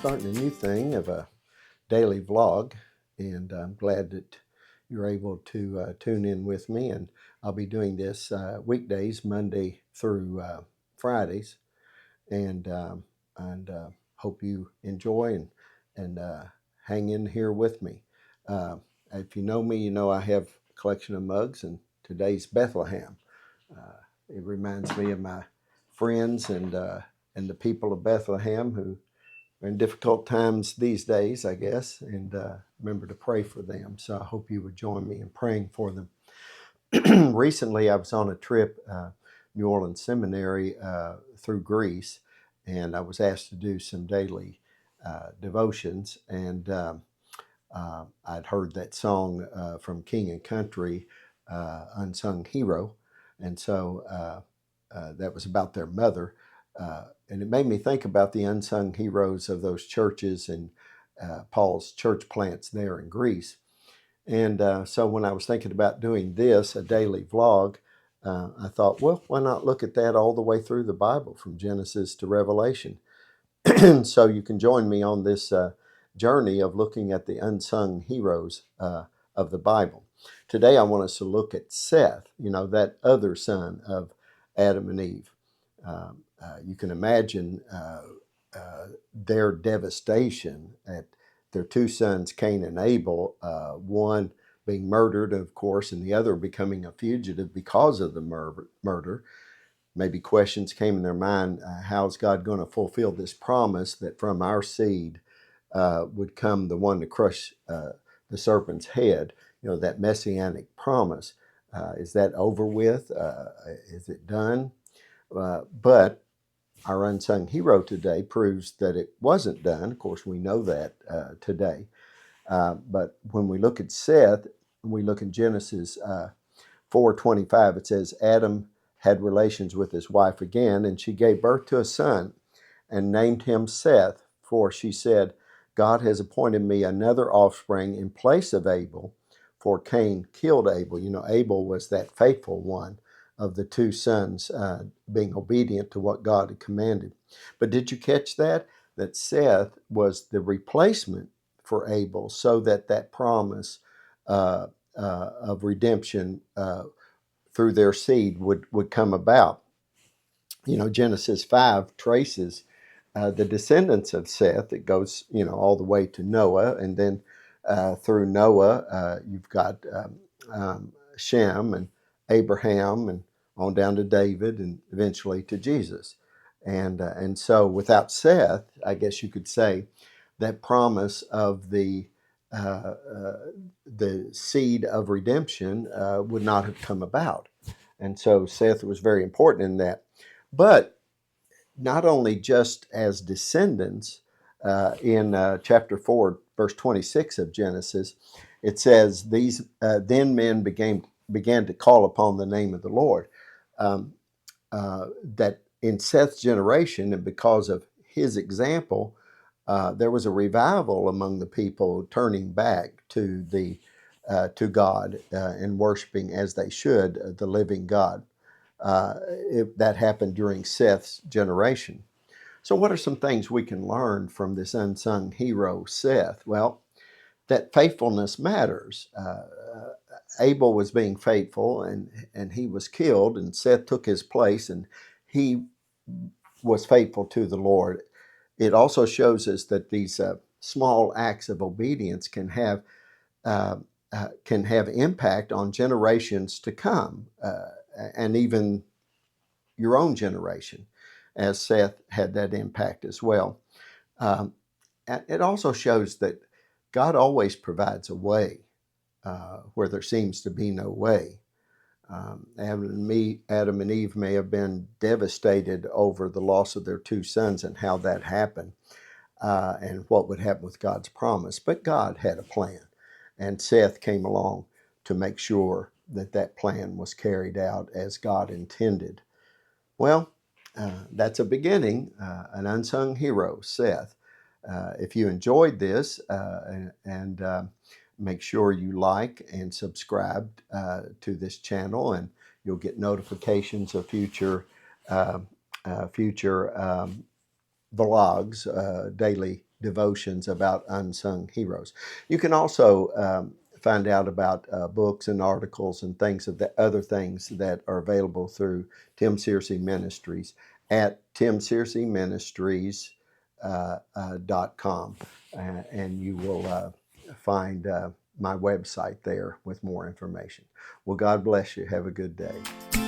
starting a new thing of a daily vlog, and I'm glad that you're able to tune in with me. And I'll be doing this weekdays, Monday through Fridays, and hope you enjoy and hang in here with me. Uh, if you know me, you know I have a collection of mugs, and today's Bethlehem. It reminds me of my friends and the people of Bethlehem who are in difficult times these days, I guess, and remember to pray for them. So I hope you would join me in praying for them. Recently, I was on a trip, New Orleans Seminary, through Greece, and I was asked to do some daily devotions. And I'd heard that song from King and Country, Unsung Hero, and so that was about their mother. And it made me think about the unsung heroes of those churches and Paul's church plants there in Greece. And so when I was thinking about doing this, a daily vlog, I thought, well, why not look at that all the way through the Bible from Genesis to Revelation? So you can join me on this journey of looking at the unsung heroes of the Bible. Today I want us to look at Seth, that other son of Adam and Eve. You can imagine their devastation at their two sons, Cain and Abel, one being murdered, of course, and the other becoming a fugitive because of the murder. Maybe questions came in their mind, how's God going to fulfill this promise that from our seed would come the one to crush the serpent's head, that messianic promise. Is that over with? Is it done? But our unsung hero today proves that it wasn't done. Of course, we know that today. But when we look at Seth, we look in Genesis 4:25, it says, Adam had relations with his wife again, and she gave birth to a son and named him Seth, for she said, God has appointed me another offspring in place of Abel, for Cain killed Abel. Abel was that faithful one of the two sons being obedient to what God had commanded. But did you catch that? That Seth was the replacement for Abel, so that promise of redemption through their seed would come about. Genesis 5 traces the descendants of Seth. It goes, all the way to Noah, and then through Noah, you've got Shem and Abraham, and on down to David, and eventually to Jesus. And so without Seth, I guess you could say that promise of the seed of redemption would not have come about. And so Seth was very important in that. But not only just as descendants, in chapter 4, verse 26 of Genesis, it says, "These then men began to call upon the name of the Lord." That in Seth's generation, and because of his example, there was a revival among the people turning back to God and worshiping as they should the living God. That happened during Seth's generation. So what are some things we can learn from this unsung hero, Seth? Well, that faithfulness matters. Abel was being faithful, and he was killed, and Seth took his place, and he was faithful to the Lord. It also shows us that these small acts of obedience uh, can have impact on generations to come, and even your own generation, as Seth had that impact as well. Um, it also shows that God always provides a way where there seems to be no way. Adam and Eve may have been devastated over the loss of their two sons and how that happened, and what would happen with God's promise. But God had a plan, and Seth came along to make sure that plan was carried out as God intended. Well, that's a beginning, an unsung hero, Seth. If you enjoyed this, and make sure you like and subscribe to this channel, and you'll get notifications of future uh, vlogs, daily devotions about unsung heroes. You can also find out about books and articles and things of the other things that are available through Tim Searcy Ministries at timsearcyministries.com, and you will find my website there with more information. Well, God bless you. Have a good day.